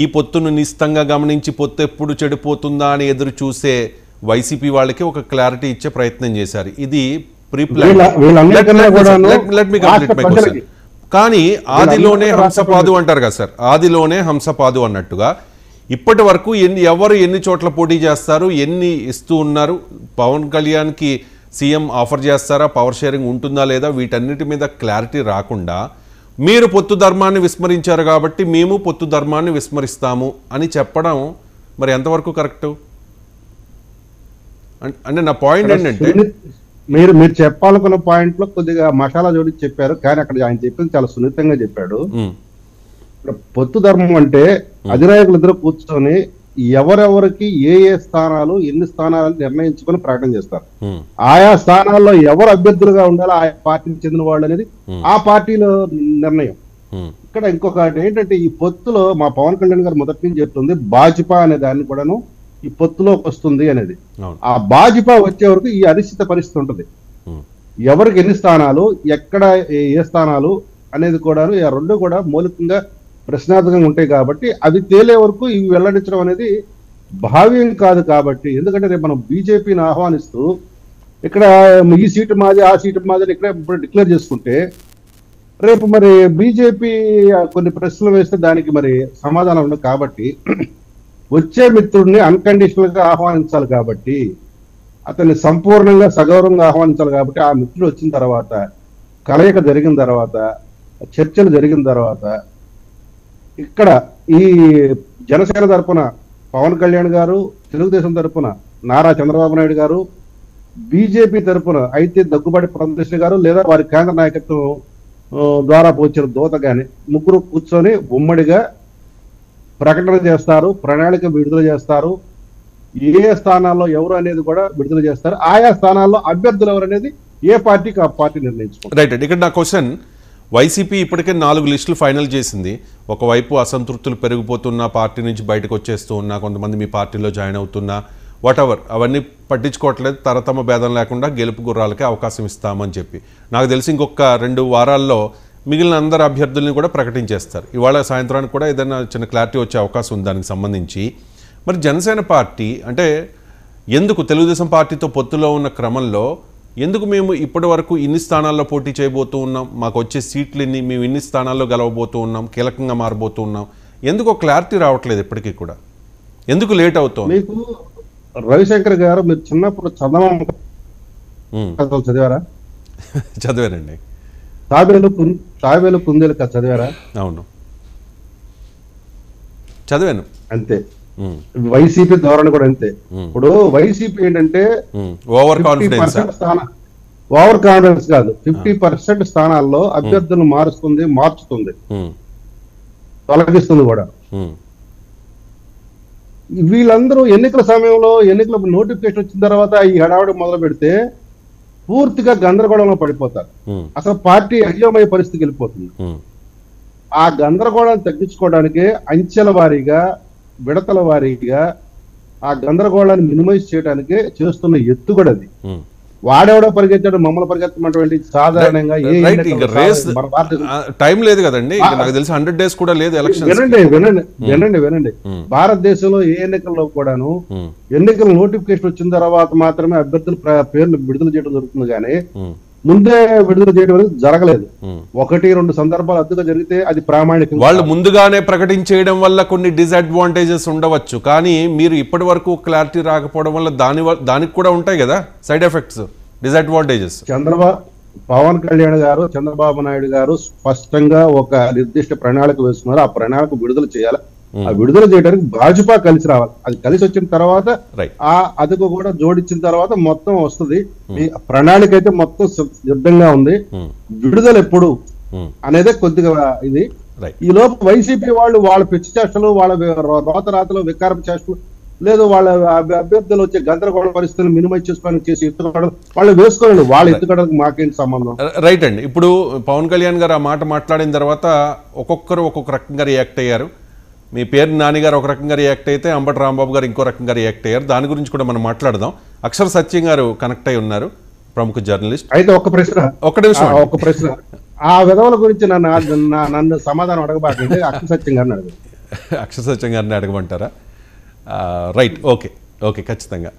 ఈ పొత్తును నిస్తంగా గమనించి పొత్తు ఎప్పుడు చెడిపోతుందా అని ఎదురు చూసే వైసీపీ వాళ్ళకి ఒక క్లారిటీ ఇచ్చే ప్రయత్నం చేశారు. ఇది కానీ ఆదిలోనే హంసపాదు అంటారు కదా సార్, ఆదిలోనే హంసపాదు అన్నట్టుగా ఇప్పటి వరకు ఎవరు ఎన్ని చోట్ల పోటీ చేస్తారు, ఎన్ని ఇస్తూ ఉన్నారు, పవన్ కళ్యాణ్కి సీఎం ఆఫర్ చేస్తారా, పవర్ షేరింగ్ ఉంటుందా లేదా, వీటన్నిటి మీద క్లారిటీ రాకుండా మీరు పొత్తు ధర్మాన్ని విస్మరించారు కాబట్టి మేము పొత్తు ధర్మాన్ని విస్మరిస్తాము అని చెప్పడం మరి ఎంతవరకు కరెక్ట్? అంటే నా పాయింట్ ఏంటంటే మీరు చెప్పాలనుకున్న పాయింట్ లో కొద్దిగా మసాలా జోడించి చెప్పారు, కానీ అక్కడ ఆయన చెప్పింది చాలా సున్నితంగా చెప్పాడు. పొత్తు ధర్మం అంటే అధినాయకులు ఇద్దరు కూర్చొని ఎవరెవరికి ఏ స్థానాలు ఎన్ని స్థానాలు నిర్ణయించుకొని ప్రకటన చేస్తారు. ఆయా స్థానాల్లో ఎవరు అభ్యర్థులుగా ఉండాలో ఆయా పార్టీకి చెందిన వాళ్ళు అనేది ఆ పార్టీలో నిర్ణయం. ఇక్కడ ఇంకొకటి ఏంటంటే ఈ పొత్తులో మా పవన్ కళ్యాణ్ గారు మొదటి నుంచి చెప్తుంది భాజపా అనే దాన్ని కూడాను ఈ పొత్తులోకి వస్తుంది అనేది. ఆ భాజపా వచ్చే వరకు ఈ అనిశ్చిత పరిస్థితి ఉంటుంది. ఎవరికి ఎన్ని స్థానాలు, ఎక్కడ ఏ స్థానాలు అనేది కూడా ఆ రెండు కూడా మౌలికంగా ప్రశ్నార్థకంగా ఉంటాయి కాబట్టి అవి తేలే వరకు ఇవి వెల్లడించడం అనేది భావ్యం కాదు. కాబట్టి ఎందుకంటే రేపు మనం బీజేపీని ఆహ్వానిస్తూ ఇక్కడ ఈ సీటు మాది ఆ సీటు మాది ఇక్కడ ఇప్పుడు డిక్లేర్ చేసుకుంటే రేపు మరి బీజేపీ కొన్ని ప్రశ్నలు వేస్తే దానికి మరి సమాధానం ఉండదు. కాబట్టి వచ్చే మిత్రుడిని అన్కండిషనల్ గా ఆహ్వానించాలి, కాబట్టి అతన్ని సంపూర్ణంగా సగౌరవంగా ఆహ్వానించాలి. కాబట్టి ఆ మిత్రుడు వచ్చిన తర్వాత కలయిక జరిగిన తర్వాత చర్చలు జరిగిన తర్వాత ఇక్కడ ఈ జనసేన తరపున పవన్ కళ్యాణ్ గారు, తెలుగుదేశం తరపున నారా చంద్రబాబు నాయుడు గారు, బీజేపీ తరపున అయితే దగ్గుబాటి పురంధేశ్వరి గారు లేదా వారి కేంద్ర నాయకత్వం ద్వారా వచ్చిన దూత గాని ముగ్గురు కూర్చొని ఉమ్మడిగా ప్రకటన చేస్తారు, ప్రణాళిక విడుదల చేస్తారు, ఏ స్థానాల్లో ఎవరు అనేది కూడా విడుదల చేస్తారు. ఆయా స్థానాల్లో అభ్యర్థులు ఎవరు అనేది ఏ పార్టీకి ఆ పార్టీ నిర్ణయించుకుంటారు. రైట్. ఇక్కడ నా క్వశ్చన్, వైసీపీ ఇప్పటికే 4 లిస్టులు ఫైనల్ చేసింది. ఒకవైపు అసంతృప్తులు పెరిగిపోతున్నా, పార్టీ నుంచి బయటకు వచ్చేస్తూ ఉన్నా, కొంతమంది మీ పార్టీలో జాయిన్ అవుతున్నా, వాటెవర్ అవన్నీ పట్టించుకోవట్లేదు, తరతమ భేదం లేకుండా గెలుపు గుర్రాలకే అవకాశం ఇస్తామని చెప్పి నాకు తెలిసి ఇంకొక 2 వారాల్లో మిగిలిన అందరు అభ్యర్థుల్ని కూడా ప్రకటించేస్తారు. ఇవాళ సాయంత్రానికి కూడా ఏదైనా చిన్న క్లారిటీ వచ్చే అవకాశం ఉంది దానికి సంబంధించి. మరి జనసేన పార్టీ అంటే ఎందుకు తెలుగుదేశం పార్టీతో పొత్తులో ఉన్న క్రమంలో ఎందుకు మేము ఇప్పటి వరకు ఇన్ని స్థానాల్లో పోటీ చేయబోతూ ఉన్నాం, మాకు వచ్చే సీట్లు ఇన్ని, మేము ఇన్ని స్థానాల్లో గెలవబోతూ ఉన్నాం, కీలకంగా మారబోతూ ఉన్నాం, ఎందుకో క్లారిటీ రావట్లేదు ఇప్పటికీ కూడా? ఎందుకు లేట్ అవుతుంది? మీకు రవిశంకర్ గారు మీరు చిన్నప్పుడు చదవడం చదివారా? చదివానండి. తాబేలు కుందేలు కథ చదివారా? అవును, చదివాను. అంతే. వైసీపీ ధోరణి కూడా అంతే. ఇప్పుడు వైసీపీ ఏంటంటే ఓవర్ కాన్ఫిడెన్స్ కాదు, 50% స్థానాల్లో అభ్యర్థులను మారుస్తుంది, మార్చుతుంది, తొలగిస్తుంది కూడా. వీళ్ళందరూ ఎన్నికల సమయంలో ఎన్నికల నోటిఫికేషన్ వచ్చిన తర్వాత ఈ హడావుడి మొదలు పెడితే పూర్తిగా గందరగోళంలో పడిపోతారు. అసలు పార్టీ అయోమయ పరిస్థితికి వెళ్ళిపోతుంది. ఆ గందరగోళాన్ని తగ్గించుకోవడానికి అంచెల వారీగా, విడతల వారీగా ఆ గందరగోళాన్ని మినిమైజ్ చేయడానికే చేస్తున్న ఎత్తుగడ అది. వాడెవడో పరిగెత్తాడు, మమ్మల్ని పరిగెత్తమంటే సాధారణంగా టైం లేదు కదండి, నాకు తెలిసి 100 days కూడా లేదు ఎలక్షన్. వినండి. భారతదేశంలో ఏ ఎన్నికల్లో కూడాను ఎన్నికల నోటిఫికేషన్ వచ్చిన తర్వాత మాత్రమే అభ్యర్థుల పేర్లు విడుదల చేయడం జరుగుతుంది, కానీ ముందే విడుదల చేయడం అనేది జరగలేదు. 1-2 సందర్భాలు అద్దుగా జరిగితే అది ప్రామాణికం. వాళ్ళు ముందుగానే ప్రకటించేయడం వల్ల కొన్ని డిసడ్వాంటేజెస్ ఉండవచ్చు, కానీ మీరు ఇప్పటి వరకు క్లారిటీ రాకపోవడం వల్ల దానికి కూడా ఉంటాయి కదా side effects, disadvantages. Pawan Kalyan garu, Chandrababu Naidu గారు స్పష్టంగా ఒక నిర్దిష్ట ప్రణాళిక వేస్తున్నారు. ఆ ప్రణాళిక విడుదల చేయాలి. ఆ విడుదల చేయడానికి భాజపా కలిసి రావాలి. అది కలిసి వచ్చిన తర్వాత ఆ అదుపు కూడా జోడించిన తర్వాత మొత్తం వస్తుంది. ప్రణాళిక అయితే మొత్తం సిద్ధంగా ఉంది. విడుదల ఎప్పుడు అనేదే కొద్దిగా ఇది. ఈ లోపు వైసీపీ వాళ్ళ పిచ్చి చేష్టలు, వాళ్ళ రోతరాతలు, వికారపు చేష్టలు, లేదు వాళ్ళ అభ్యర్థులు వచ్చే గందరగోళ పరిస్థితులను మినిమైజ్ చేసుకోవడానికి చేసి ఎత్తుకోవడం వాళ్ళు వేసుకోండి. వాళ్ళ ఎత్తుకోవడానికి మాకేంటి సంబంధం? రైట్ అండి. ఇప్పుడు పవన్ కళ్యాణ్ గారు ఆ మాట మాట్లాడిన తర్వాత ఒక్కొక్కరు ఒక్కొక్క రకంగా రియాక్ట్ అయ్యారు. మీ పేరు నానిగారు ఒక రకంగా రియాక్ట్ అయితే అంబటి రాంబాబు గారు ఇంకో రకంగా రియాక్ట్ అయ్యారు. దాని గురించి కూడా మనం మాట్లాడదాం. అక్షర సత్యం గారు కనెక్ట్ అయి ఉన్నారు, ప్రముఖ జర్నలిస్ట్. అయితే ఒక ప్రశ్న ఆ విధవుల గురించి నన్ను సమాధానం అడగబాకండి. అక్షర సత్యం గారిని అడగదు. అక్షర సత్యం గారిని అడగమంటారా? రైట్, ఓకే ఓకే, ఖచ్చితంగా.